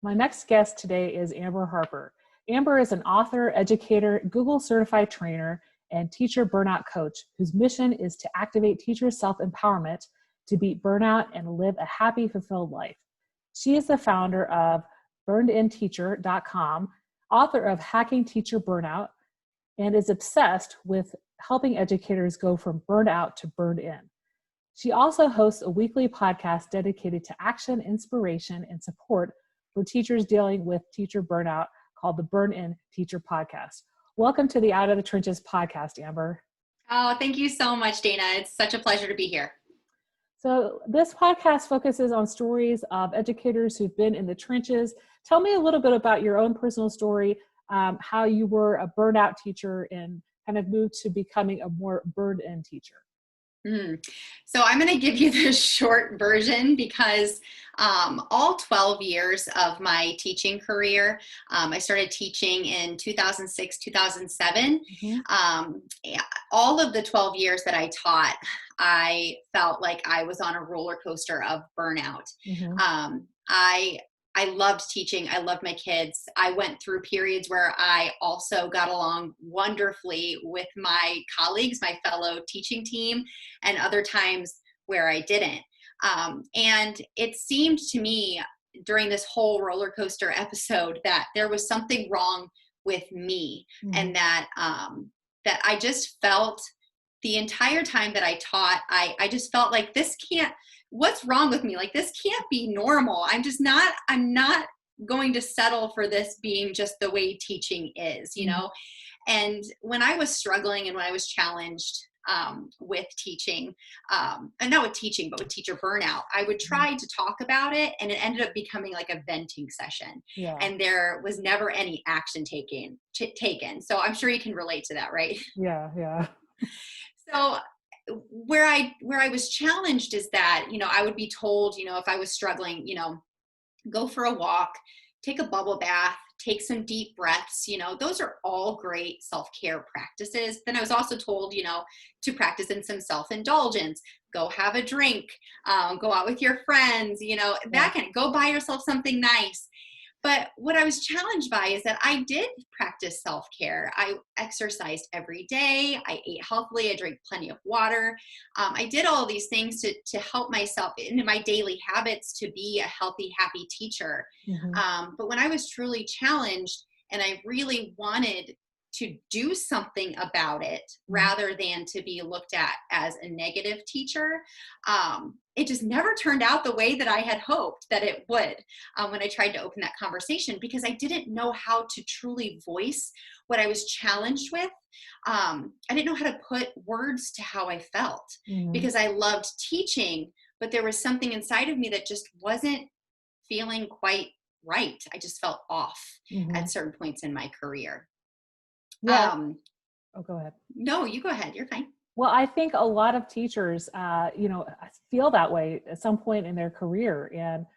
My next guest today is Amber Harper. Amber is an author, educator, Google certified trainer, and teacher burnout coach whose mission is to activate teachers' self-empowerment to beat burnout and live a happy, fulfilled life. She is the founder of burnedinteacher.com, author of Hacking Teacher Burnout, and is obsessed with helping educators go from burned out to burned in. She also hosts a weekly podcast dedicated to action, inspiration, and support for teachers dealing with teacher burnout called the Burn-In Teacher Podcast. Welcome to the Out of the Trenches podcast, Amber. Oh, thank you so much, Dana. It's such a pleasure to be here. So this podcast focuses on stories of educators who've been in the trenches. Tell me a little bit about your own personal story, how you were a burned out teacher and kind of moved to becoming a more burned in teacher. So I'm going to give you the short version because all 12 years of my teaching career, I started teaching in 2006, 2007. All of the 12 years that I taught, I felt like I was on a roller coaster of burnout. I loved teaching. I loved my kids. I went through periods where I also got along wonderfully with my colleagues, my fellow teaching team, and other times where I didn't. And it seemed to me during this whole roller coaster episode that there was something wrong with me, and that I just felt the entire time that I taught, I just felt like what's wrong with me? Like, this can't be normal. I'm not going to settle for this being just the way teaching is, you know? And when I was struggling and when I was challenged with teaching, and not with teaching, but with teacher burnout, I would try to talk about it, and it ended up becoming like a venting session. And there was never any action taken. So I'm sure you can relate to that, right? Yeah. So where I was challenged is that, I would be told, if I was struggling, go for a walk, take a bubble bath, take some deep breaths, those are all great self-care practices. Then I was also told, to practice in some self-indulgence, go have a drink, go out with your friends, that can go buy yourself something nice. But what I was challenged by is that I did practice self-care. I exercised every day. I ate healthily. I drank plenty of water. I did all of these things to help myself in my daily habits to be a healthy, happy teacher. But when I was truly challenged and I really wanted to do something about it rather than to be looked at as a negative teacher, it just never turned out the way that I had hoped that it would when I tried to open that conversation, because I didn't know how to truly voice what I was challenged with. I didn't know how to put words to how I felt because I loved teaching, but there was something inside of me that just wasn't feeling quite right. I just felt off at certain points in my career. Oh, go ahead. No, you go ahead. You're fine. Well, I think a lot of teachers, feel that way at some point in their career. And,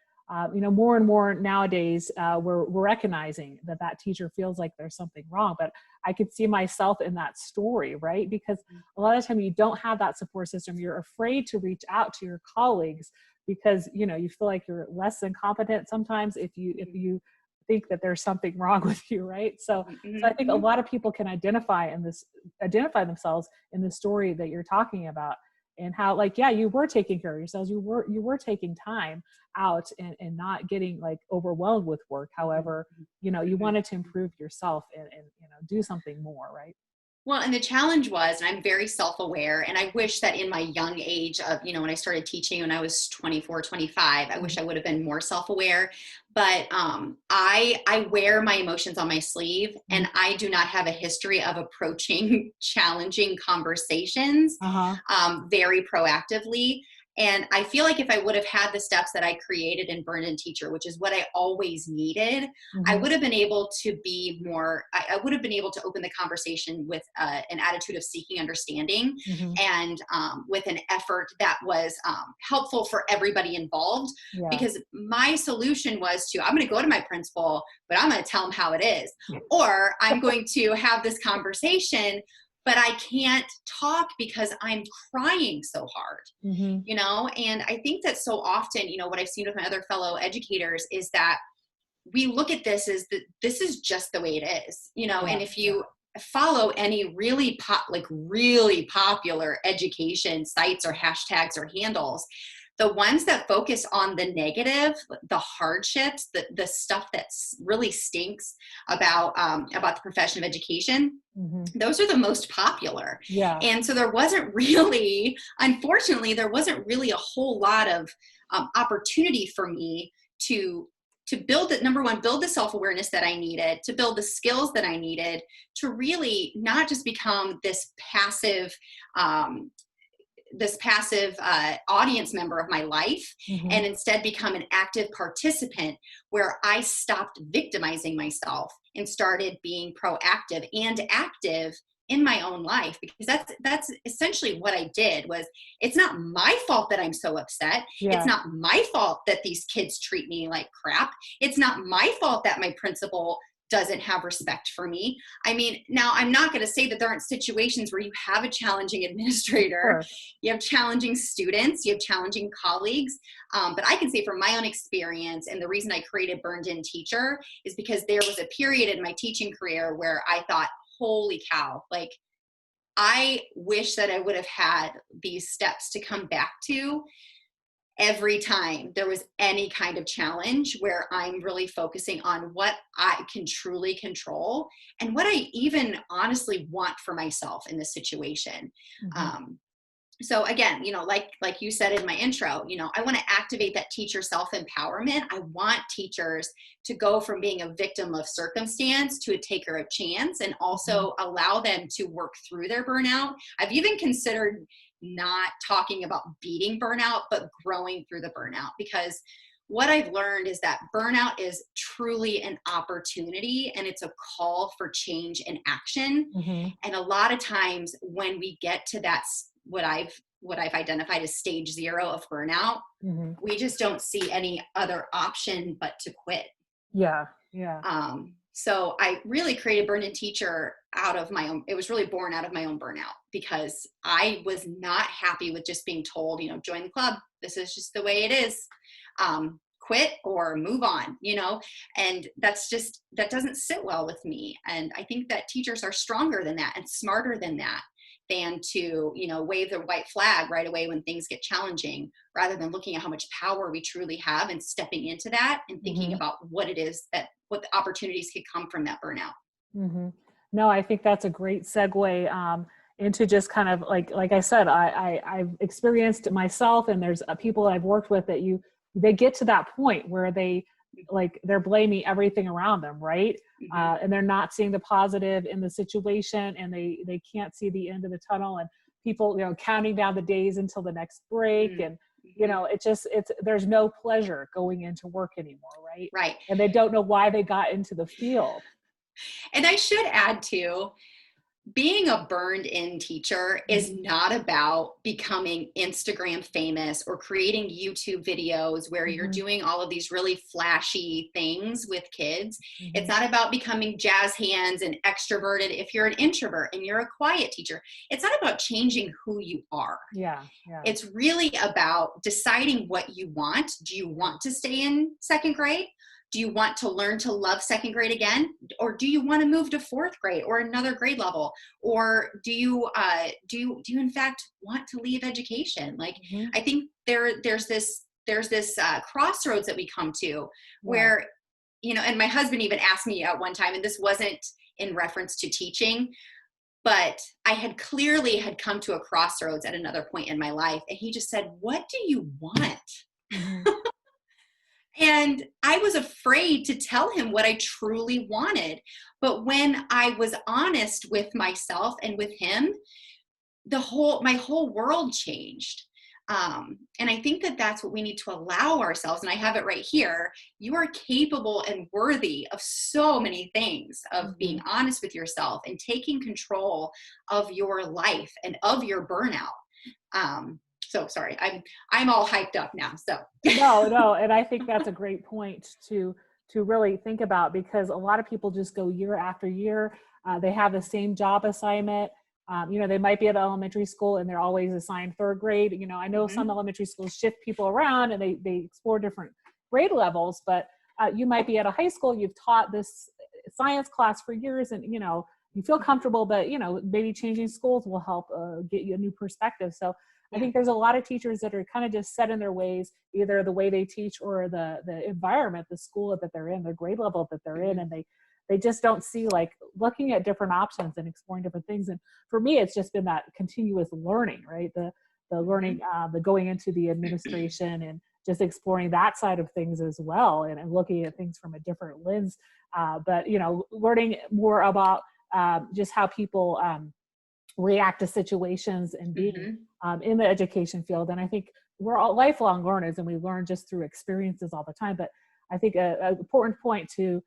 more and more nowadays, we're recognizing that teacher feels like there's something wrong. But I could see myself in that story, right? Because a lot of time you don't have that support system. You're afraid to reach out to your colleagues because, you feel like you're less than competent sometimes if you think that there's something wrong with you, right? So I think a lot of people can identify themselves in the story that you're talking about, and how, you were taking care of yourselves, you were taking time out and not getting overwhelmed with work. However, you wanted to improve yourself and do something more, right? Well, and the challenge was, and I'm very self-aware, and I wish that in my young age of, when I started teaching when I was 24, 25, I wish I would have been more self-aware, but I wear my emotions on my sleeve, and I do not have a history of approaching challenging conversations very proactively. And I feel like if I would have had the steps that I created in Burn-In Teacher, which is what I always needed, I would have been able to be more, I would have been able to open the conversation with an attitude of seeking understanding and with an effort that was helpful for everybody involved. Because my solution was I'm going to go to my principal, but I'm going to tell him how it is. Or I'm going to have this conversation, but I can't talk because I'm crying so hard, and I think that so often, what I've seen with my other fellow educators is that we look at this as that this is just the way it is, you know, Yeah. and if you follow any really really popular education sites or hashtags or handles, the ones that focus on the negative, the hardships, the stuff that's really stinks about the profession of education, Mm-hmm. those are the most popular. Yeah. And so there wasn't really, unfortunately, there wasn't really a whole lot of opportunity for me to build it. Number one, build the self-awareness that I needed, to build the skills that I needed, to really not just become this passive audience member of my life, Mm-hmm. and instead become an active participant where I stopped victimizing myself and started being proactive and active in my own life. Because that's essentially what I did. Was, it's not my fault that I'm so upset. It's Yeah. not my fault that these kids treat me like crap. It's not my fault that my principal doesn't have respect for me. I mean, now I'm not going to say that there aren't situations where you have a challenging administrator, Sure. you have challenging students, you have challenging colleagues. But I can say from my own experience, and the reason I created Burned In Teacher is because there was a period in my teaching career where I thought, holy cow, like, I wish that I would have had these steps to come back to every time there was any kind of challenge, where I'm really focusing on what I can truly control and what I even honestly want for myself in this situation. Mm-hmm. So again, you know, like you said in my intro, you know, I want to activate that teacher self-empowerment. I want teachers to go from being a victim of circumstance to a taker of chance, and also allow them to work through their burnout. I've even considered not talking about beating burnout, but growing through the burnout, because what I've learned is that burnout is truly an opportunity, and it's a call for change and action. Mm-hmm. And a lot of times when we get to that, what I've identified as stage 0 of burnout, Mm-hmm. we just don't see any other option but to quit. Yeah. Yeah. So I really created Burned In Teacher out of my own, it was really born out of my own burnout, because I was not happy with just being told, you know, join the club. This is just the way it is. Quit or move on, you know, and that doesn't sit well with me. And I think that teachers are stronger than that and smarter than that, than to, you know, wave the white flag right away when things get challenging, rather than looking at how much power we truly have and stepping into that and thinking Mm-hmm. about what the opportunities could come from that burnout. Mm-hmm. No, I think that's a great segue into just kind of like I said, I've experienced it myself, and there's people I've worked with that they get to that point where they're blaming everything around them, right? Mm-hmm. And they're not seeing the positive in the situation, and they can't see the end of the tunnel, and people, you know, counting down the days until the next break. And you know, there's no pleasure going into work anymore, right? Right. And they don't know why they got into the field. And I should add too, being a burned in teacher is not about becoming Instagram famous or creating YouTube videos where you're doing all of these really flashy things with kids. Mm-hmm. It's not about becoming jazz hands and extroverted if you're an introvert and you're a quiet teacher. It's not about changing who you are. Yeah. Yeah. It's really about deciding what you want. Do you want to stay in second grade? Do you want to learn to love second grade again? Or do you want to move to fourth grade or another grade level? Or do you in fact want to leave education? Like, I think there's this crossroads that we come to where, you know, and my husband even asked me at one time, and this wasn't in reference to teaching, but I had clearly come to a crossroads at another point in my life. And he just said, what do you want? Mm-hmm. And I was afraid to tell him what I truly wanted. But when I was honest with myself and with him, my whole world changed. And I think that that's what we need to allow ourselves. And I have it right here. You are capable and worthy of so many things, of being honest with yourself and taking control of your life and of your burnout. So sorry, I'm all hyped up now. So No, and I think that's a great point to really think about, because a lot of people just go year after year. They have the same job assignment. You know, they might be at elementary school and they're always assigned third grade. You know, I know some elementary schools shift people around and they explore different grade levels, but you might be at a high school, you've taught this science class for years, and you feel comfortable, but maybe changing schools will help get you a new perspective. So I think there's a lot of teachers that are kind of just set in their ways, either the way they teach or the environment, the school that they're in, the grade level that they're in, and they just don't see, like, looking at different options and exploring different things. And for me, it's just been that continuous learning, right? The learning, the going into the administration and just exploring that side of things as well, and looking at things from a different lens. But learning more about just how people react to situations and being in the education field. And I think we're all lifelong learners, and we learn just through experiences all the time. But I think an important point to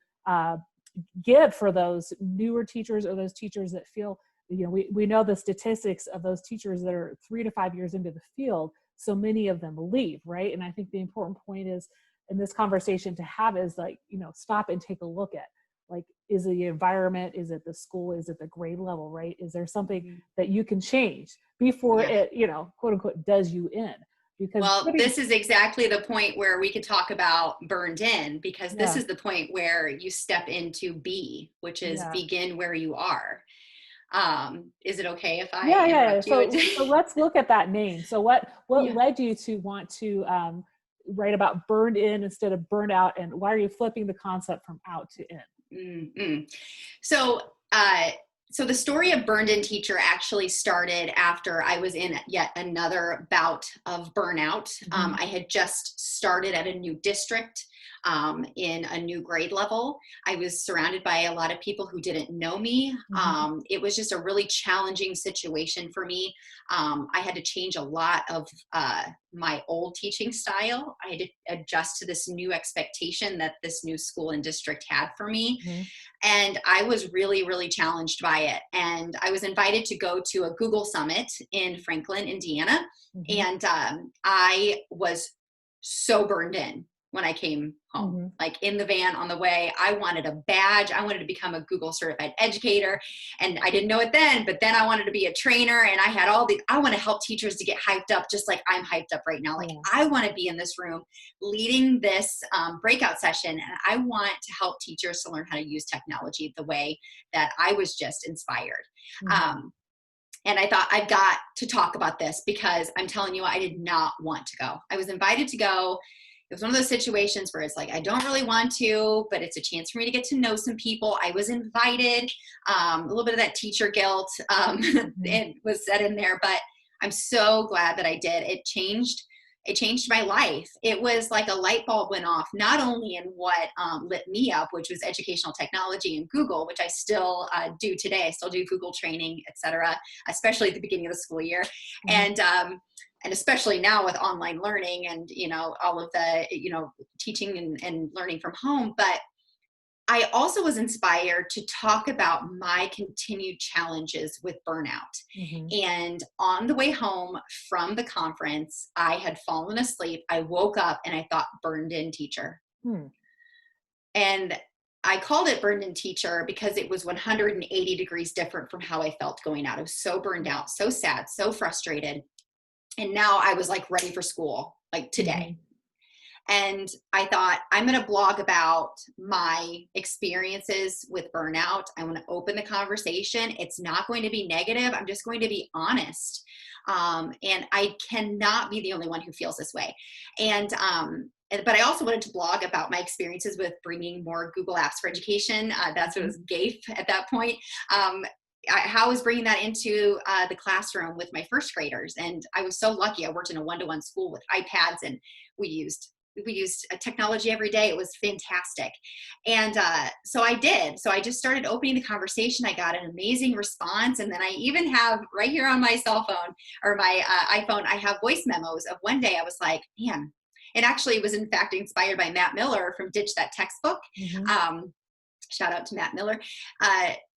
give for those newer teachers, or those teachers that feel, we know the statistics of those teachers that are 3 to 5 years into the field, so many of them leave, right? And I think the important point is in this conversation to have is, like, stop and take a look at, like, is it the environment, is it the school, is it the grade level, right? Is there something that you can change before it, quote unquote, does you in? Because this is exactly the point where we could talk about burned in, because this is the point where you step into B, which is begin where you are. Is it okay if I interrupt you? So let's look at that name. So what led you to want to write about burned in instead of burned out, and why are you flipping the concept from out to in? So the story of burned in teacher actually started after I was in yet another bout of burnout. I had just started at a new district, in a new grade level. I was surrounded by a lot of people who didn't know me. It was just a really challenging situation for me. I had to change a lot of my old teaching style. I had to adjust to this new expectation that this new school and district had for me. And I was really, really challenged by it. And I was invited to go to a Google Summit in Franklin, Indiana. And I was so burned in when I came home, like in the van on the way. I wanted a badge. I wanted to become a Google certified educator. And I didn't know it then, but then I wanted to be a trainer. And I had I want to help teachers to get hyped up, just like I'm hyped up right now. Like, I want to be in this room leading this breakout session. And I want to help teachers to learn how to use technology the way that I was just inspired. And I thought, I've got to talk about this, because I'm telling you, I did not want to go. I was invited to go. It was one of those situations where it's like, I don't really want to, but it's a chance for me to get to know some people. I was invited, a little bit of that teacher guilt it was set in there, but I'm so glad that I did. It changed my life. It was like a light bulb went off, not only in what lit me up, which was educational technology and Google, which I still do today. I still do Google training, et cetera, especially at the beginning of the school year. And especially now with online learning and, all of the, teaching and learning from home. But I also was inspired to talk about my continued challenges with burnout. And on the way home from the conference, I had fallen asleep. I woke up and I thought, burned in teacher. And I called it burned in teacher because it was 180 degrees different from how I felt going out. I was so burned out, so sad, so frustrated. And now I was like ready for school, like today. And I thought, I'm going to blog about my experiences with burnout. I want to open the conversation. It's not going to be negative. I'm just going to be honest. And I cannot be the only one who feels this way. But I also wanted to blog about my experiences with bringing more Google Apps for Education. That's what it was, GAFE at that point. How I was bringing that into the classroom with my first graders. And I was so lucky. I worked in a one-to-one school with iPads, and we used technology every day. It was fantastic. And so I did. So I just started opening the conversation. I got an amazing response. And then I even have right here on my cell phone or my iPhone, I have voice memos of one day I was like, man, and actually it was in fact inspired by Matt Miller from Ditch That Textbook. Shout out to Matt Miller.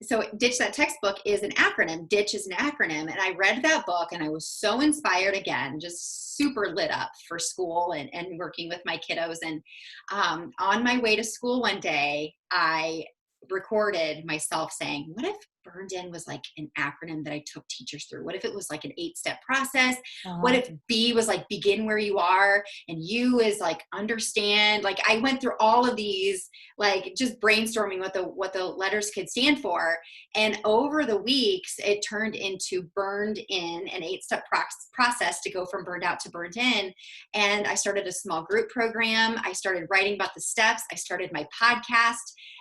So Ditch That Textbook is an acronym. Ditch is an acronym. And I read that book and I was so inspired again, just super lit up for school and working with my kiddos. And on my way to school one day, I recorded myself saying, what if burned in was like an acronym that I took teachers through? What if it was like an 8-step process? What Uh-huh. if B was like begin where you are, and U is like understand? Like I went through all of these, like just brainstorming what the letters could stand for. And over the weeks, it turned into burned in, an 8-step process to go from burned out to burned in. And I started a small group program. I started writing about the steps. I started my podcast.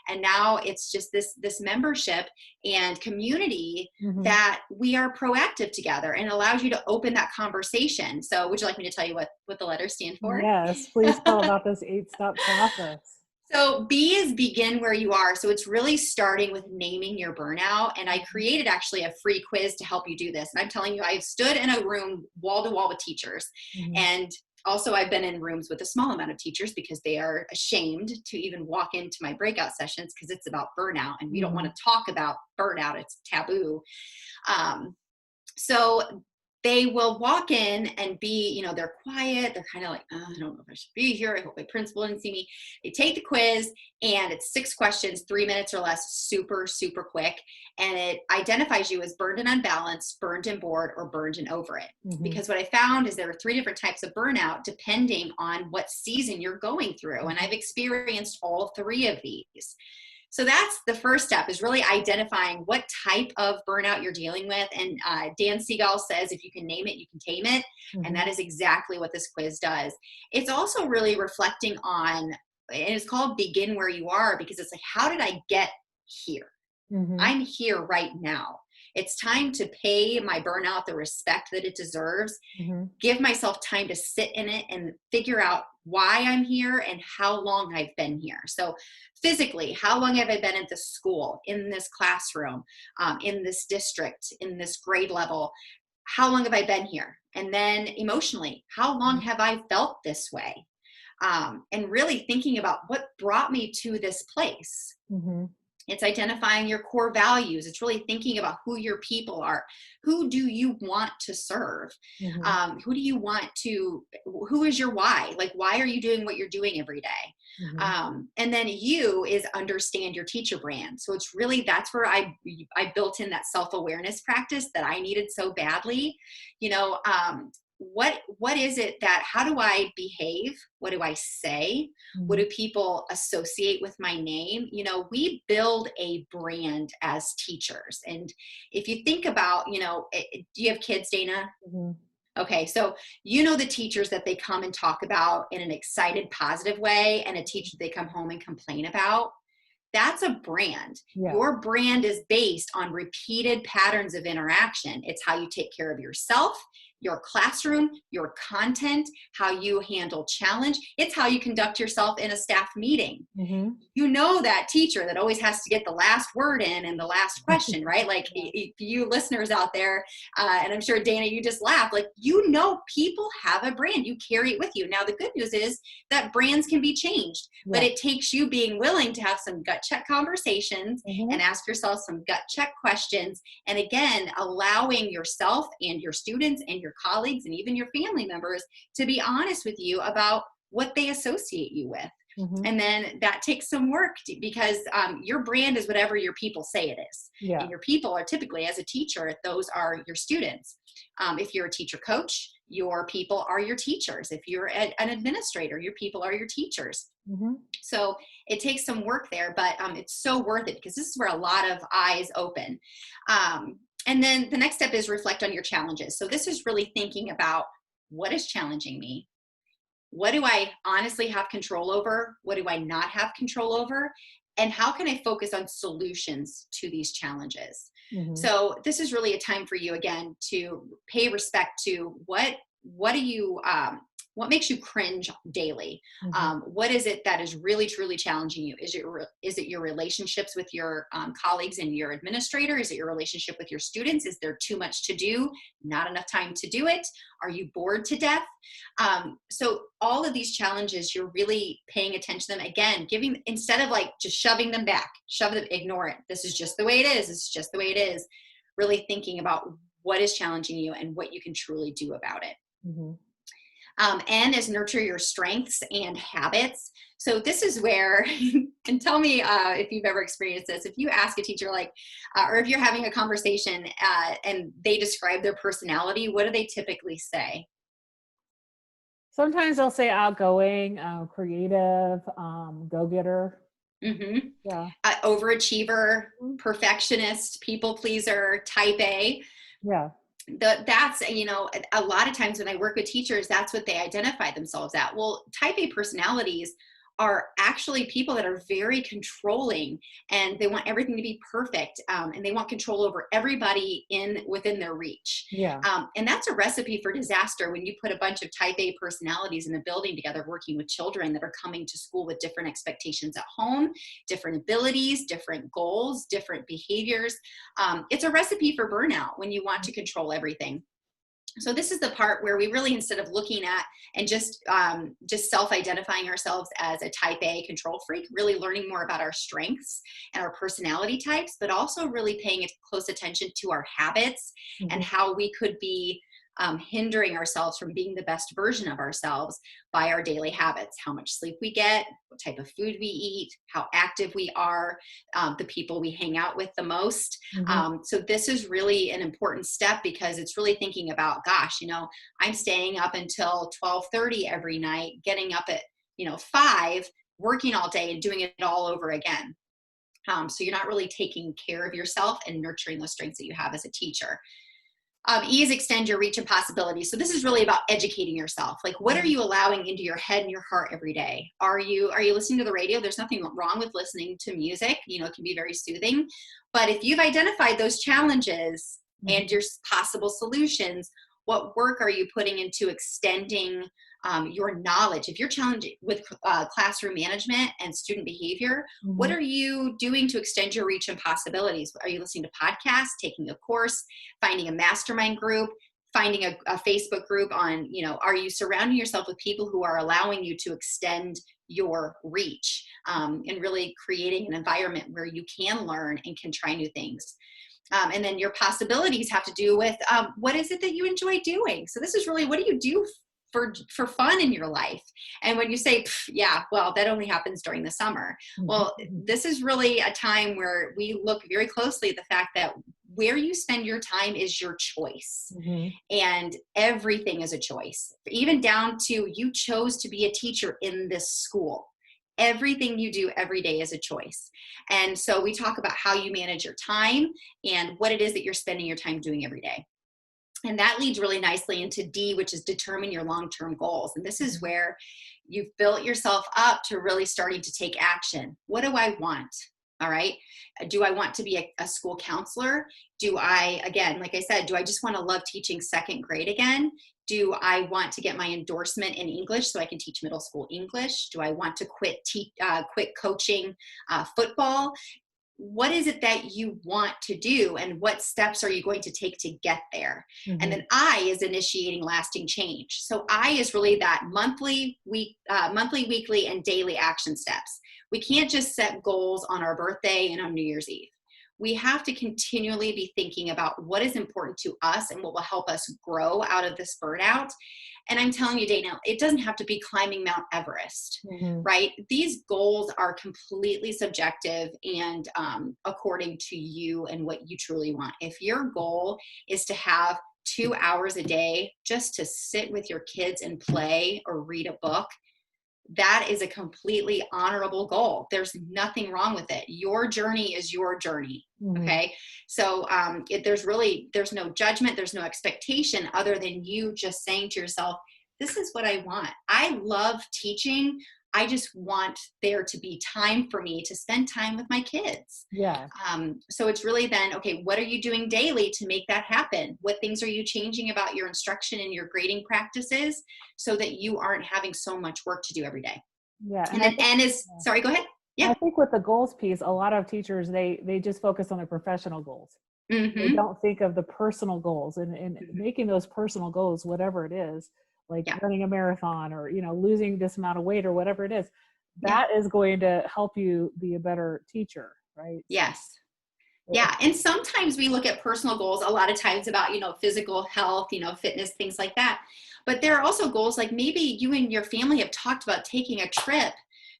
And now it's just this membership and community Mm-hmm. that we are proactive together, and allows you to open that conversation. So would you like me to tell you what the letters stand for? Yes, please tell about this 8-step process. So B is begin where you are. So it's really starting with naming your burnout. And I created actually a free quiz to help you do this. And I'm telling you, I've stood in a room wall to wall with teachers. Mm-hmm. And also I've been in rooms with a small amount of teachers because they are ashamed to even walk into my breakout sessions because it's about burnout. And we don't want to talk about burnout. It's taboo. So they will walk in and be, they're quiet. They're kind of like, oh, I don't know if I should be here. I hope my principal didn't see me. They take the quiz, and it's 6 questions, 3 minutes or less, super, super quick. And it identifies you as burned and unbalanced, burned and bored, or burned and over it. Mm-hmm. Because what I found is there are 3 different types of burnout depending on what season you're going through. And I've experienced all 3 of these. So that's the first step, is really identifying what type of burnout you're dealing with. And Dan Siegel says, if you can name it, you can tame it. Mm-hmm. And that is exactly what this quiz does. It's also really reflecting on, and it's called begin where you are, because it's like, how did I get here? Mm-hmm. I'm here right now. It's time to pay my burnout the respect that it deserves. Mm-hmm. Give myself time to sit in it and figure out why I'm here and how long I've been here. So physically, how long have I been at this school, in this classroom, in this district, in this grade level? How long have I been here? And then emotionally, how long have I felt this way? And really thinking about what brought me to this place. Mm-hmm. It's identifying your core values. It's really thinking about who your people are. Who do you want to serve? Mm-hmm. Who is your why? Like, why are you doing what you're doing every day? Mm-hmm. And then you is understand your teacher brand. So it's really, that's where I built in that self-awareness practice that I needed so badly. What is it that, how do I behave? What do I say? Mm-hmm. What do people associate with my name? We build a brand as teachers. And if you think about, do you have kids, Dana? Mm-hmm. Okay. So, the teachers that they come and talk about in an excited, positive way, and a teacher they come home and complain about. That's a brand. Yeah. Your brand is based on repeated patterns of interaction. It's how you take care of yourself, your classroom, your content, how you handle challenge. It's how you conduct yourself in a staff meeting. Mm-hmm. That teacher that always has to get the last word in and the last question, right? Like you listeners out there, and I'm sure Dana, you just laugh, like, people have a brand, you carry it with you. Now, the good news is that brands can be changed, but it takes you being willing to have some gut check conversations and ask yourself some gut check questions. And again, allowing yourself and your students and your colleagues and even your family members to be honest with you about what they associate you with. Mm-hmm. And then that takes some work because your brand is whatever your people say it is. Yeah. And your people are typically, as a teacher, those are your students. If you're a teacher coach, your people are your teachers. If you're an administrator, your people are your teachers. Mm-hmm. So it takes some work there, but it's so worth it because this is where a lot of eyes open. And then the next step is reflect on your challenges. So this is really thinking about, what is challenging me? What do I honestly have control over? What do I not have control over? And how can I focus on solutions to these challenges? Mm-hmm. So this is really a time for you, again, to pay respect to what makes you cringe daily? Mm-hmm. What is it that is really, truly challenging you? Is it your relationships with your colleagues and your administrator? Is it your relationship with your students? Is there too much to do? Not enough time to do it? Are you bored to death? So all of these challenges, you're really paying attention to them. Again, instead of like just shoving them back, ignore it. This is just the way it is. It's just the way it is. Really thinking about what is challenging you and what you can truly do about it. Mm-hmm. N is nurture your strengths and habits. So this is where, and tell me if you've ever experienced this. If you ask a teacher, like, or if you're having a conversation and they describe their personality, what do they typically say? Sometimes they'll say outgoing, creative, go-getter. Hmm. Yeah. Overachiever, Mhm. perfectionist, people pleaser, type A. Yeah. That's, a lot of times when I work with teachers, that's what they identify themselves at. Well, type A personalities are actually people that are very controlling, and they want everything to be perfect, and they want control over everybody within their reach. Yeah. And that's a recipe for disaster when you put a bunch of type A personalities in a building together working with children that are coming to school with different expectations at home, different abilities, different goals, different behaviors. It's a recipe for burnout when you want to control everything. So this is the part where we really, instead of looking at and just self-identifying ourselves as a type A control freak, really learning more about our strengths and our personality types, but also really paying close attention to our habits and Mhm. how we could be hindering ourselves from being the best version of ourselves by our daily habits, how much sleep we get, what type of food we eat, how active we are, the people we hang out with the most. Mhm. So this is really an important step, because it's really thinking about, gosh, I'm staying up until 12:30 every night, getting up at, 5, working all day and doing it all over again. So you're not really taking care of yourself and nurturing those strengths that you have as a teacher. E is extend your reach and possibilities. So this is really about educating yourself. Like, what are Mhm. you allowing into your head and your heart every day? Are you listening to the radio? There's nothing wrong with listening to music. It can be very soothing. But if you've identified those challenges and Mhm. your possible solutions, what work are you putting into extending your knowledge? If you're challenged with classroom management and student behavior, what Mhm. are you doing to extend your reach and possibilities? Are you listening to podcasts, taking a course, finding a mastermind group, finding a Facebook group on, are you surrounding yourself with people who are allowing you to extend your reach, and really creating an environment where you can learn and can try new things. And then your possibilities have to do with what is it that you enjoy doing. So this is really, what do you do for fun in your life? And when you say, yeah, well, that only happens during the summer. Mhm. Well, Mhm. this is really a time where we look very closely at the fact that where you spend your time is your choice. Mhm. And everything is a choice, even down to you chose to be a teacher in this school. Everything you do every day is a choice. And so we talk about how you manage your time and what it is that you're spending your time doing every day. And that leads really nicely into D, which is determine your long-term goals. And this is Mhm. where you've built yourself up to really starting to take action. What do I want? All right. Do I want to be a school counselor? Do I, again, like I said, do I just want to love teaching second grade again? Do I want to get my endorsement in English so I can teach middle school English? Do I want to quit coaching football? What is it that you want to do, and what steps are you going to take to get there? And Mhm. then I is initiating lasting change. So I is really that monthly, weekly, and daily action steps. We can't just set goals on our birthday and on New Year's Eve. We have to continually be thinking about what is important to us and what will help us grow out of this burnout. And I'm telling you, Dana, it doesn't have to be climbing Mount Everest, Mhm. right? These goals are completely subjective and according to you and what you truly want. If your goal is to have 2 hours a day just to sit with your kids and play or read a book, that is a completely honorable goal. There's nothing wrong with it. Your journey is your journey. Mhm. Okay. So there's no judgment. There's no expectation other than you just saying to yourself, this is what I want. I love teaching. I just want there to be time for me to spend time with my kids. Yeah. So it's really then, okay, what are you doing daily to make that happen? What things are you changing about your instruction and your grading practices so that you aren't having so much work to do every day? Yeah. And And I then think, N is, yeah. sorry, go ahead. I Yeah. think with the goals piece, a lot of teachers, they just focus on their professional goals. They Mm-hmm. don't think of the personal goals, and Mm-hmm. making those personal goals, whatever it is, like Yeah. running a marathon or, losing this amount of weight or whatever it is, Yeah. that is going to help you be a better teacher, right? So Yes. it, Yeah. And sometimes we look at personal goals a lot of times about, physical health, fitness, things like that. But there are also goals like maybe you and your family have talked about taking a trip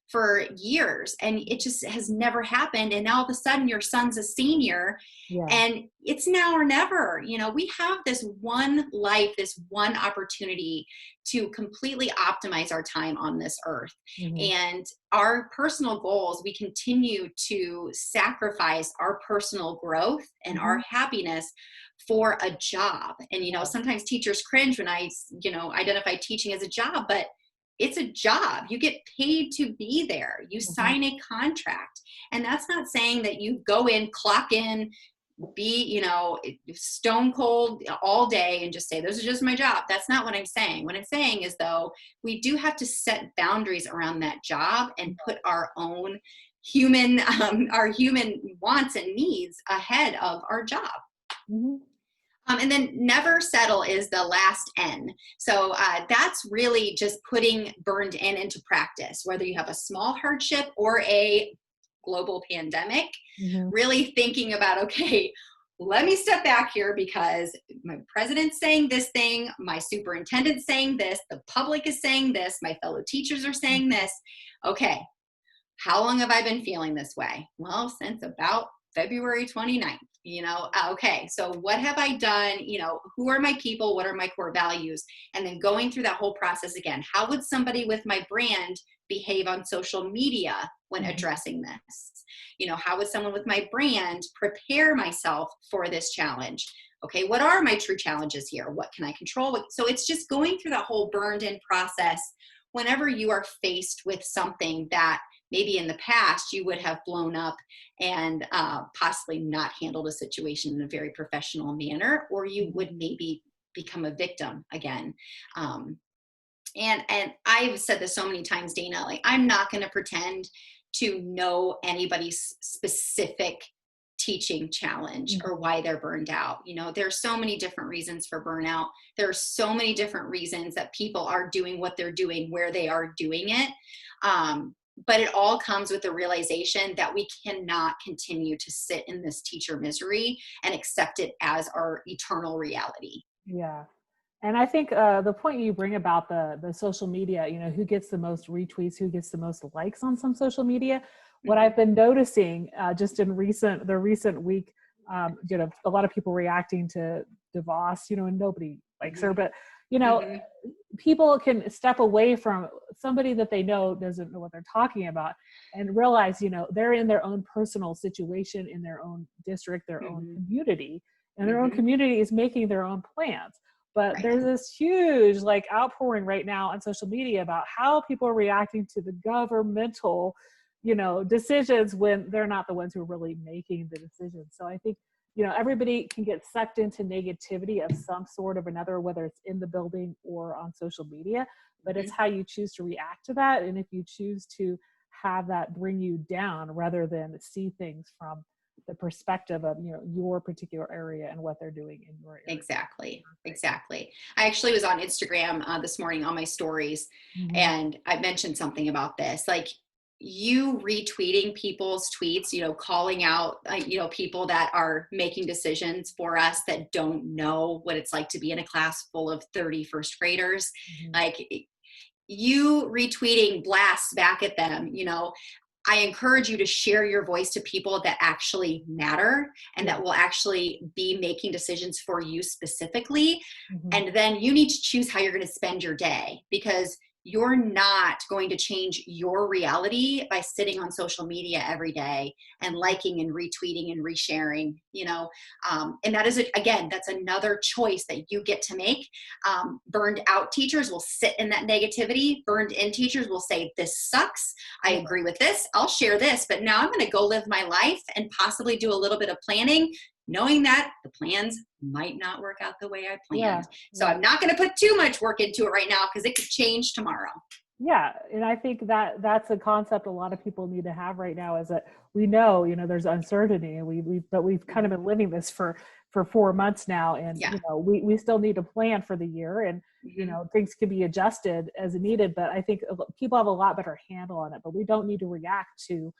for years and it just has never happened. And now all of a sudden your son's a senior Yeah. and it's now or never. We have this one life, this one opportunity to completely optimize our time on this earth. Hmm. And our personal goals, we continue to sacrifice our personal growth and our Hmm. happiness for a job. And, Yeah. sometimes teachers cringe when I, identify teaching as a job, but it's a job. You get paid to be there. You Hmm. sign a contract. And that's not saying that you go in, clock in, be, stone cold all day and just say, this is just my job. That's not what I'm saying. What I'm saying is, though, we do have to set boundaries around that job and put our own our human wants and needs ahead of our job. Hmm. And then never settle is the last N. So that's really just putting burned in into practice, whether you have a small hardship or a global pandemic, Hmm. really thinking about, okay, let me step back here because my president's saying this thing, my superintendent's saying this, the public is saying this, my fellow teachers are saying this. Okay, how long have I been feeling this way? Well, since about February 29th. Okay, so what have I done? Who are my people? What are my core values? And then going through that whole process again. How would somebody with my brand behave on social media when Hmm. addressing this? How would someone with my brand prepare myself for this challenge? Okay, what are my true challenges here? What can I control? So it's just going through that whole burned in process whenever you are faced with something that maybe in the past you would have blown up and possibly not handled a situation in a very professional manner, or you would maybe become a victim again. And I've said this so many times, Dana, like I'm not going to pretend to know anybody's specific teaching challenge or why they're burned out. There's so many different reasons for burnout. There are so many different reasons that people are doing what they're doing, where they are doing it. But it all comes with the realization that we cannot continue to sit in this teacher misery and accept it as our eternal reality. Yeah. And I think the point you bring about the social media, who gets the most retweets, who gets the most likes on some social media. What Mhm. I've been noticing just in the recent week, a lot of people reacting to DeVos, and nobody likes her, Mhm. but Mhm. people can step away from somebody that they know doesn't know what they're talking about and realize, they're in their own personal situation, in their own district, their own Mhm. community, and their own Mhm. community is making their own plans. But Right. there's this huge outpouring right now on social media about how people are reacting to the governmental, decisions when they're not the ones who are really making the decisions. So I think, everybody can get sucked into negativity of some sort of another, whether it's in the building or on social media, but it's Mhm. how you choose to react to that. And if you choose to have that bring you down rather than see things from the perspective of, your particular area and what they're doing in your area. Exactly. Exactly. I actually was on Instagram this morning on my stories, Mm-hmm. and I mentioned something about this. Like you retweeting people's tweets, calling out, people that are making decisions for us that don't know what it's like to be in a class full of 30 first graders. Mm-hmm. Like you retweeting blasts back at them, I encourage you to share your voice to people that actually matter and Yeah. that will actually be making decisions for you specifically. Mm-hmm. And then you need to choose how you're going to spend your day, because you're not going to change your reality by sitting on social media every day and liking and retweeting and resharing, and that is, again, that's another choice that you get to make. Burned out teachers will sit in that negativity. Burned in teachers will say, this sucks. I Yeah. agree with this. I'll share this, but now I'm going to go live my life and possibly do a little bit of planning, knowing that the plans might not work out the way I Yeah. planned. So Yeah. I'm not going to put too much work into it right now because it could change tomorrow. Yeah, and I think that that's a concept a lot of people need to have right now, is that we know, there's uncertainty, and we've kind of Mhm. been living this for 4 months now, and Yeah. we still need to plan for the year, and Hmm. things can be adjusted as needed, but I think people have a lot better handle on it, but we don't need to react to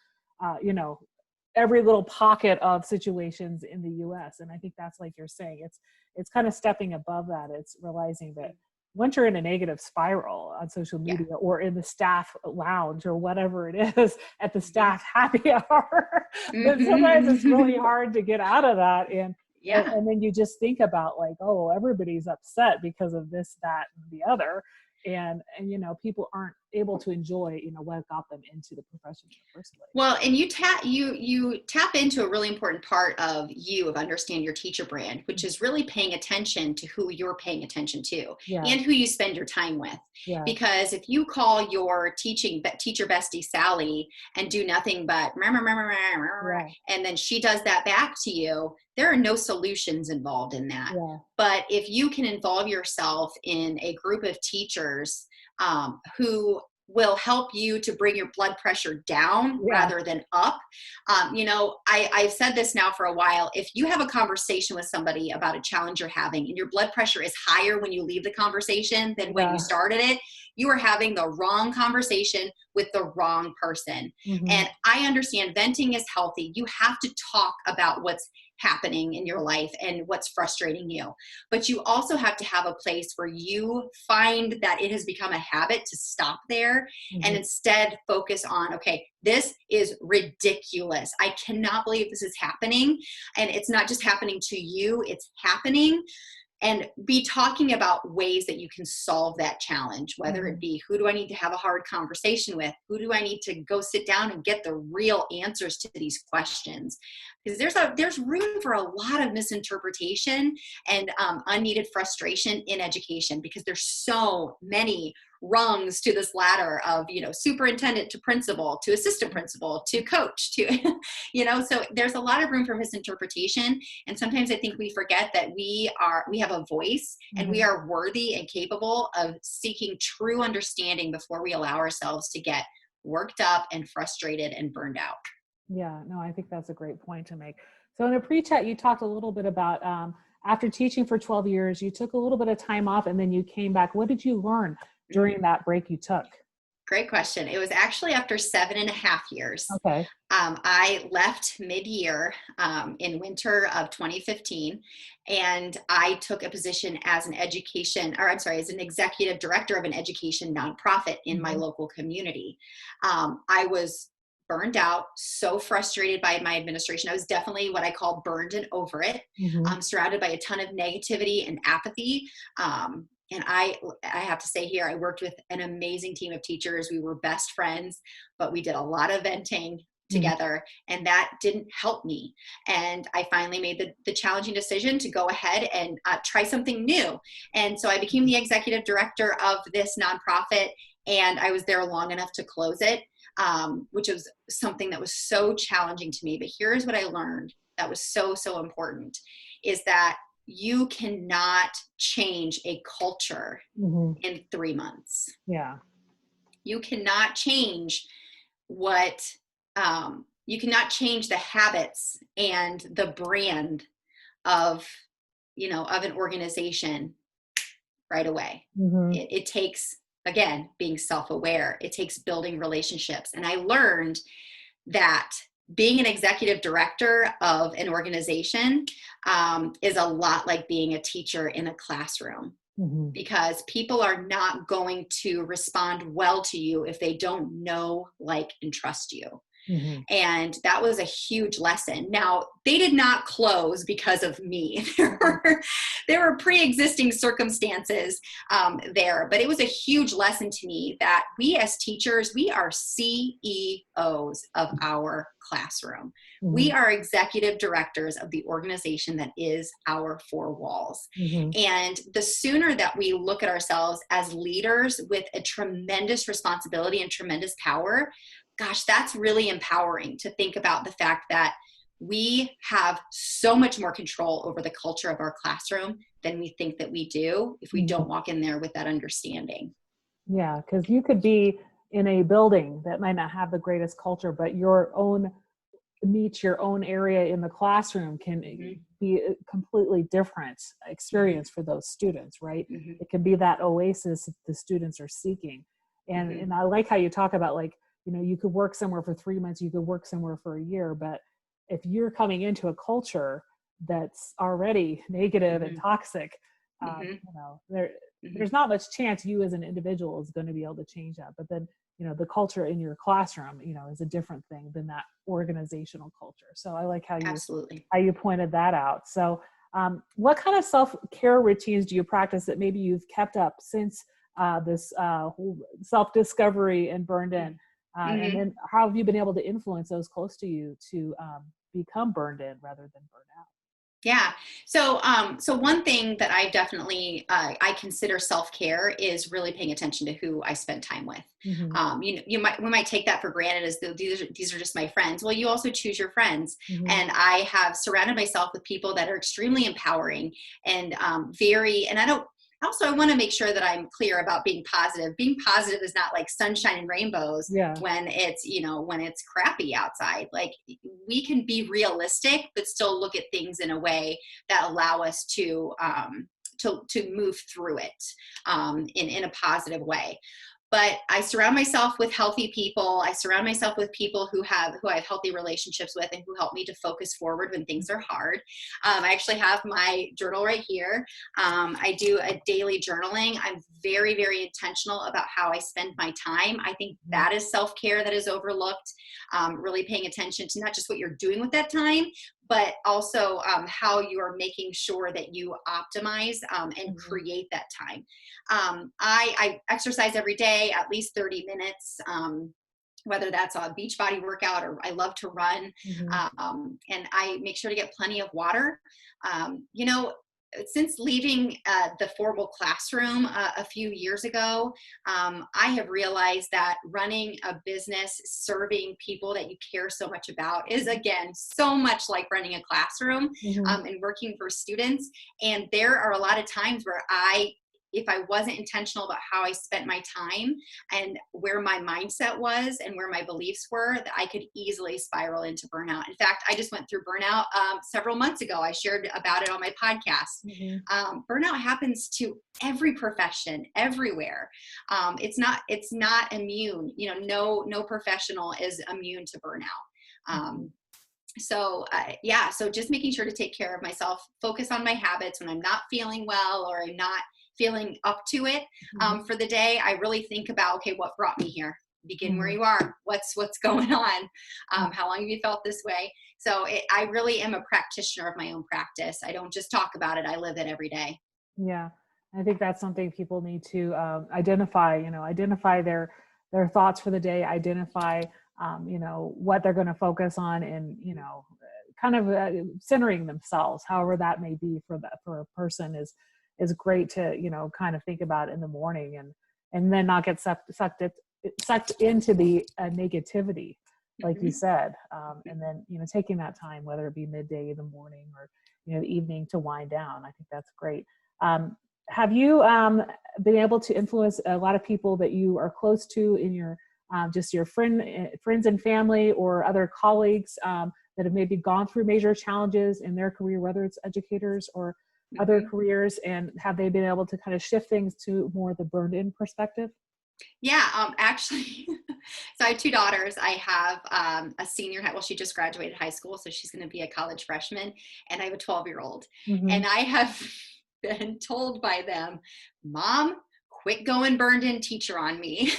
every little pocket of situations in the US. And I think that's, like you're saying, it's kind of stepping above that. It's realizing that once you're in a negative spiral on social media or in the staff lounge or whatever it is at the staff happy hour, then sometimes it's really hard to get out of that. And then you just think about like, oh, everybody's upset because of this, that, and the other. And people aren't able to enjoy, what got them into the profession in the first place. Well, and you tap into a really important part of understand your teacher brand, which is really paying attention to who you're paying attention to and who you spend your time with. Yeah. Because if you call your teacher bestie Sally and do nothing but and then she does that back to you, there are no solutions involved in that. Yeah. But if you can involve yourself in a group of teachers who will help you to bring your blood pressure down rather than up. I've said this now for a while. If you have a conversation with somebody about a challenge you're having and your blood pressure is higher when you leave the conversation than when you started it, you are having the wrong conversation with the wrong person. And I understand venting is healthy. You have to talk about what's happening in your life and what's frustrating you. But you also have to have a place where you find that it has become a habit to stop there and instead focus on, okay, this is ridiculous. I cannot believe this is happening. And it's not just happening to you, it's happening. And be talking about ways that you can solve that challenge, whether it be, who do I need to have a hard conversation with? Who do I need to go sit down and get the real answers to these questions? Because there's room for a lot of misinterpretation and unneeded frustration in education, because there's so many rungs to this ladder of, superintendent to principal, to assistant principal, to coach, to, so there's a lot of room for misinterpretation. And sometimes I think we forget that we have a voice and we are worthy and capable of seeking true understanding before we allow ourselves to get worked up and frustrated and burned out. Yeah, no, I think that's a great point to make. So in a pre-chat, you talked a little bit about, after teaching for 12 years, you took a little bit of time off and then you came back. What did you learn during that break you took? Great question. It was actually after 7.5 years. Okay. I left mid-year in winter of 2015, and I took a position as an executive director of an education nonprofit in my local community. I was burned out, so frustrated by my administration. I was definitely what I call burned and over it, surrounded by a ton of negativity and apathy. And I have to say here, I worked with an amazing team of teachers. We were best friends, but we did a lot of venting together, and that didn't help me. And I finally made the challenging decision to go ahead and try something new. And so I became the executive director of this nonprofit, and I was there long enough to close it, which was something that was so challenging to me. But here's what I learned that was so, so important, is that you cannot change a culture in 3 months. Yeah. You cannot change you cannot change the habits and the brand of an organization right away. It takes, again, being self-aware. It takes building relationships. And I learned that being an executive director of an organization is a lot like being a teacher in a classroom, because people are not going to respond well to you if they don't know, like, and trust you. And that was a huge lesson. Now, they did not close because of me. There were pre-existing circumstances there, but it was a huge lesson to me that we as teachers, we are CEOs of our classroom. We are executive directors of the organization that is our four walls. And the sooner that we look at ourselves as leaders with a tremendous responsibility and tremendous power, gosh, that's really empowering to think about the fact that we have so much more control over the culture of our classroom than we think that we do if we don't walk in there with that understanding. Yeah, because you could be in a building that might not have the greatest culture, but your own niche, your own area in the classroom can be a completely different experience for those students, right? It can be that oasis the students are seeking. And I like how you talk about, like, you could work somewhere for 3 months, you could work somewhere for a year, but if you're coming into a culture that's already negative and toxic, Mhm. there's not much chance you as an individual is going to be able to change that. But then, the culture in your classroom, is a different thing than that organizational culture. So I like Absolutely. how you pointed that out. So what kind of self-care routines do you practice that maybe you've kept up since this whole self-discovery and burned in? And Mhm. then how have you been able to influence those close to you to become burned in rather than burned out? Yeah. So one thing that I definitely I consider self care is really paying attention to who I spend time with. Hmm. We might take that for granted as though these are just my friends. Well, you also choose your friends, Hmm. and I have surrounded myself with people that are extremely empowering and very. And I don't. Also, I want to make sure that I'm clear about being positive. Being positive is not like sunshine and rainbows Yeah. when it's crappy outside. Like, we can be realistic but still look at things in a way that allow us to move through it in a positive way. But I surround myself with healthy people. I surround myself with people who I have healthy relationships with and who help me to focus forward when things are hard. I actually have my journal right here. I do a daily journaling. I'm very, very intentional about how I spend my time. I think that is self-care that is overlooked. Really paying attention to not just what you're doing with that time, but also how you are making sure that you optimize and Hmm. create that time. I exercise every day, at least 30 minutes. Whether that's a beach body workout or I love to run. Hmm. And I make sure to get plenty of water. You know, since leaving the formal classroom a few years ago, I have realized that running a business, serving people that you care so much about is, again, so much like running a classroom Hmm. and working for students. And there are a lot of times where if I wasn't intentional about how I spent my time and where my mindset was and where my beliefs were, that I could easily spiral into burnout. In fact, I just went through burnout several months ago. I shared about it on my podcast. Hmm. Burnout happens to every profession, everywhere. It's not immune. No professional is immune to burnout. So just making sure to take care of myself, focus on my habits when I'm not feeling well or I'm not feeling up to it Hmm. for the day. I really think about, okay, what brought me here? Begin where Hmm. you are. What's going on? How long have you felt this way? I really am a practitioner of my own practice. I don't just talk about it. I live it every day. Yeah, I think that's something people need to identify. Identify their thoughts for the day. Identify, what they're going to focus on, and kind of centering themselves, however that may be for a person is great to kind of think about in the morning, and then not get sucked into the negativity, like you Mhm. said, and then taking that time, whether it be midday, in the morning, or the evening, to wind down. I think that's great. Um, have you been able to influence a lot of people that you are close to in your just your friends and family, or other colleagues that have maybe gone through major challenges in their career, whether it's educators or other Mhm. careers, and have they been able to kind of shift things to more the burned in perspective? Yeah, actually, so I have two daughters. I have a senior, well, she just graduated high school, so she's going to be a college freshman, and I have a 12-year-old. Hmm. And I have been told by them, Mom, quit going burned in teacher on me.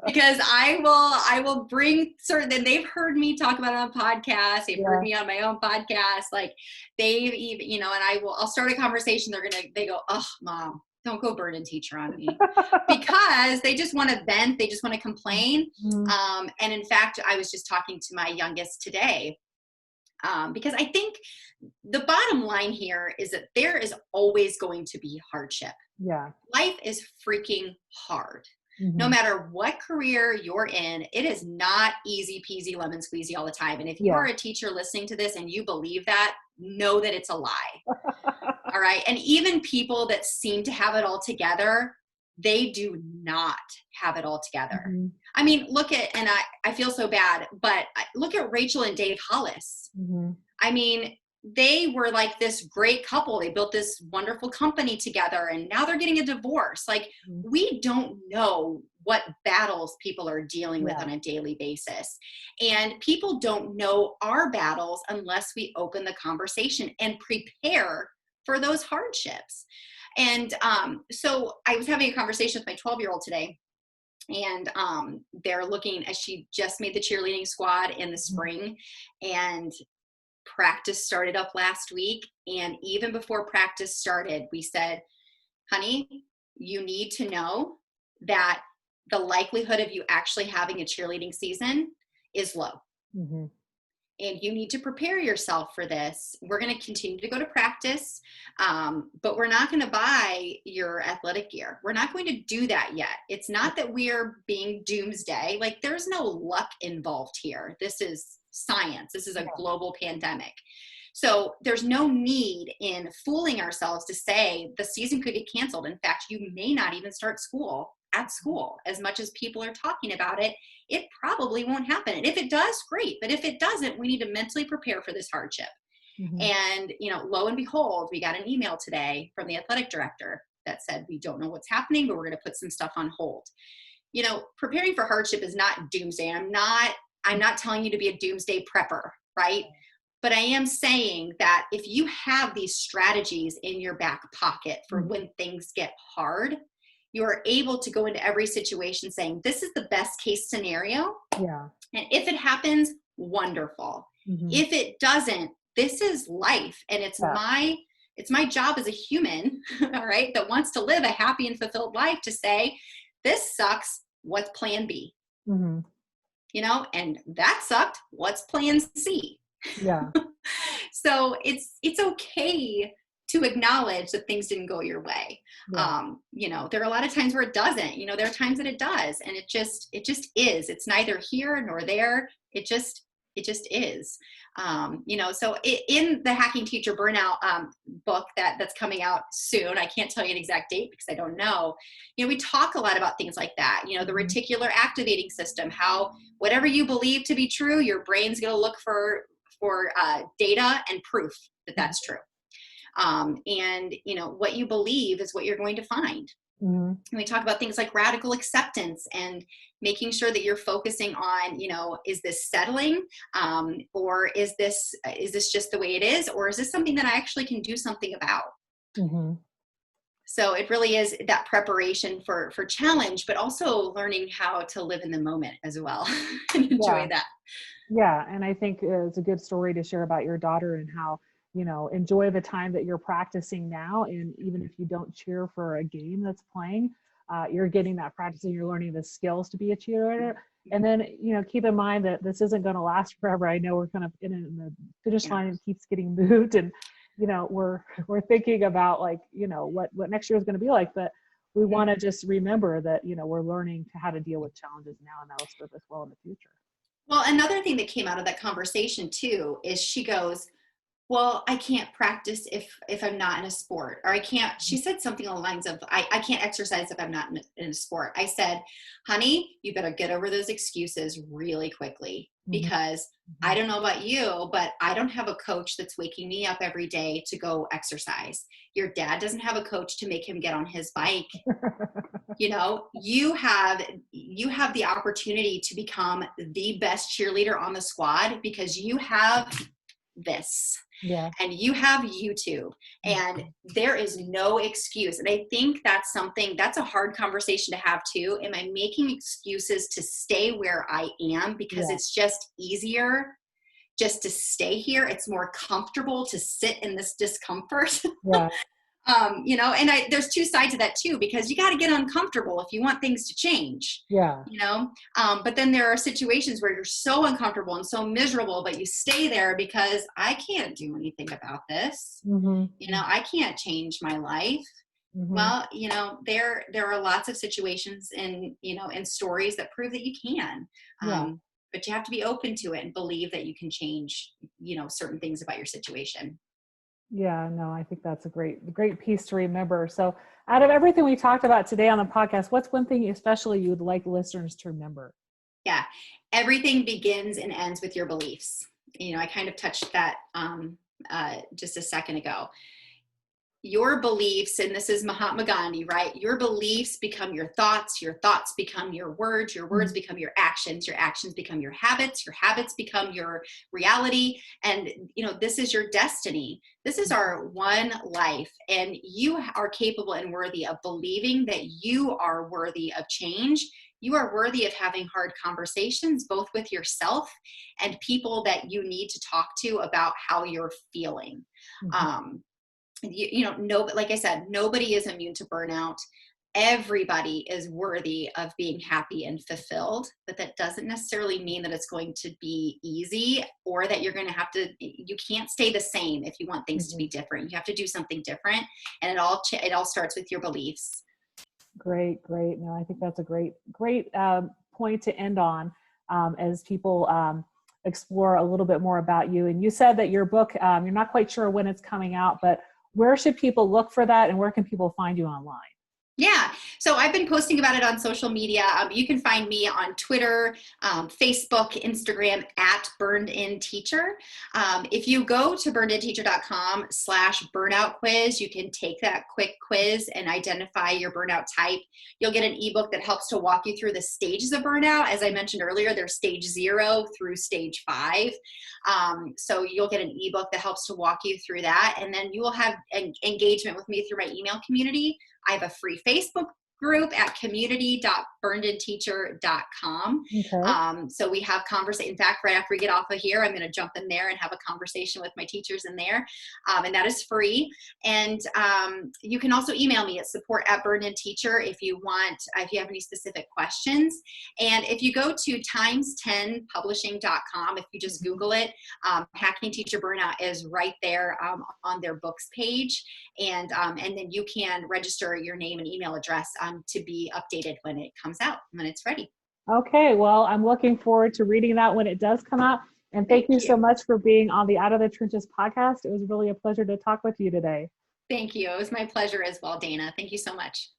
Because I will bring certain, and they've heard me talk about it on podcasts. They've heard Yeah. me on my own podcast. Like, they've even, and I'll start a conversation. They go, oh, Mom, don't go burn in teacher on me, because they just want to vent. They just want to complain. Mhm. And in fact, I was just talking to my youngest today, because I think the bottom line here is that there is always going to be hardship. Yeah. Life is freaking hard. No Hmm. matter what career you're in, it is not easy peasy lemon squeezy all the time. And if you Yeah. are a teacher listening to this and you believe that, know that it's a lie. All right. And even people that seem to have it all together, they do not have it all together. Hmm. I mean, and I feel so bad, but look at Rachel and Dave Hollis. Hmm. I mean, they were like this great couple. They built this wonderful company together, and now they're getting a divorce. Like, we don't know what battles people are dealing with Yeah. on a daily basis. And people don't know our battles unless we open the conversation and prepare for those hardships. And so I was having a conversation with my 12-year-old today, and they're looking, as she just made the cheerleading squad in the spring, and practice started up last week. And even before practice started, we said, honey, you need to know that the likelihood of you actually having a cheerleading season is low. Mm-hmm. And you need to prepare yourself for this. We're going to continue to go to practice, but we're not going to buy your athletic gear. We're not going to do that yet. It's not that we're being doomsday. Like, there's no luck involved here. This is science. This is a global pandemic. So there's no need in fooling ourselves to say the season could get canceled. In fact, you may not even start school at school. As much as people are talking about it, it probably won't happen. And if it does, great. But if it doesn't, we need to mentally prepare for this hardship. Mm-hmm. And, lo and behold, we got an email today from the athletic director that said, we don't know what's happening, but we're going to put some stuff on hold. Preparing for hardship is not doomsday. I'm not telling you to be a doomsday prepper, right? But I am saying that if you have these strategies in your back pocket for when things get hard, you are able to go into every situation saying, this is the best case scenario. Yeah. And if it happens, wonderful. Mm-hmm. If it doesn't, this is life. And it's my job as a human, all right, that wants to live a happy and fulfilled life to say, this sucks. What's plan B? Mm-hmm. And that sucked. What's plan C? Yeah. So it's okay to acknowledge that things didn't go your way. Yeah. There are a lot of times where it doesn't, there are times that it does. And it just is. It's neither here nor there. It just is. So in the Hacking Teacher Burnout book that's coming out soon, I can't tell you an exact date because I don't know. We talk a lot about things like that. The reticular activating system, how whatever you believe to be true, your brain's going to look for data and proof that that's true. And what you believe is what you're going to find. Mm-hmm. And we talk about things like radical acceptance and making sure that you're focusing on, is this settling? Or is this just the way it is? Or is this something that I actually can do something about? Mm-hmm. So it really is that preparation for challenge, but also learning how to live in the moment as well and enjoy that. Yeah. And I think it's a good story to share about your daughter and how, enjoy the time that you're practicing now. And even if you don't cheer for a game that's playing, you're getting that practice and you're learning the skills to be a cheerleader. And then, keep in mind that this isn't going to last forever. I know we're kind of in the finish line and keeps getting moved. And, we're thinking about what next year is going to be like, but we want to just remember that, we're learning how to deal with challenges now, and that'll serve us well in the future. Well, another thing that came out of that conversation too, is she goes, well, I can't practice if I'm not in a sport, or she said something along the lines of, I can't exercise if I'm not in a sport. I said, honey, you better get over those excuses really quickly, because I don't know about you, but I don't have a coach that's waking me up every day to go exercise. Your dad doesn't have a coach to make him get on his bike. You have the opportunity to become the best cheerleader on the squad because you have this. Yeah. And you have YouTube, and there is no excuse. And I think that's a hard conversation to have too. Am I making excuses to stay where I am because it's just easier just to stay here? It's more comfortable to sit in this discomfort. Yeah. And there's two sides of that too, because you got to get uncomfortable if you want things to change. Yeah. But then there are situations where you're so uncomfortable and so miserable, but you stay there because I can't do anything about this. Mm-hmm. I can't change my life. Mm-hmm. Well, there are lots of situations and stories that prove that you can. But you have to be open to it and believe that you can change, certain things about your situation. Yeah, no, I think that's a great piece to remember. So out of everything we talked about today on the podcast, what's one thing especially you would like listeners to remember? Yeah, everything begins and ends with your beliefs. I kind of touched that just a second ago. your beliefs, and this is Mahatma Gandhi, right? Your beliefs become your thoughts become your words become your actions become your habits become your reality. And, this is your destiny. This is our one life, and you are capable and worthy of believing that you are worthy of change. You are worthy of having hard conversations, both with yourself and people that you need to talk to about how you're feeling. Mhm. No, like I said, nobody is immune to burnout. Everybody is worthy of being happy and fulfilled, but that doesn't necessarily mean that it's going to be easy, or that you're going to have to, you can't stay the same if you want things to be Mhm. different. You have to do something different. And it all starts with your beliefs. Great, great. No, I think that's a great point to end on, as people explore a little bit more about you. And you said that your book, you're not quite sure when it's coming out, but where should people look for that, and where can people find you online? Yeah. So I've been posting about it on social media. You can find me on Twitter, Facebook, Instagram at burnedin teacher. If you go to burnedinteacher.com/burnout quiz, you can take that quick quiz and identify your burnout type. You'll get an ebook that helps to walk you through the stages of burnout. As I mentioned earlier, there's stage 0 through stage 5. So you'll get an ebook that helps to walk you through that. And then you will have engagement with me through my email community. I have a free Facebook group at community.burnedinteacher.com. Okay. So we have conversation. In fact, right after we get off of here, I'm going to jump in there and have a conversation with my teachers in there. And that is free. And you can also email me at support@burnedinteacher if you have any specific questions. And if you go to times10publishing.com, if you just Google it, Hacking Teacher Burnout is right there on their books page. And then you can register your name and email address to be updated when it comes out, when it's ready. Okay. Well, I'm looking forward to reading that when it does come out. And thank Thank you so you. much for being on the Out of the Trenches podcast. It was really a pleasure to talk with you today. Thank you. It was my pleasure as well, Dana. Thank you so much.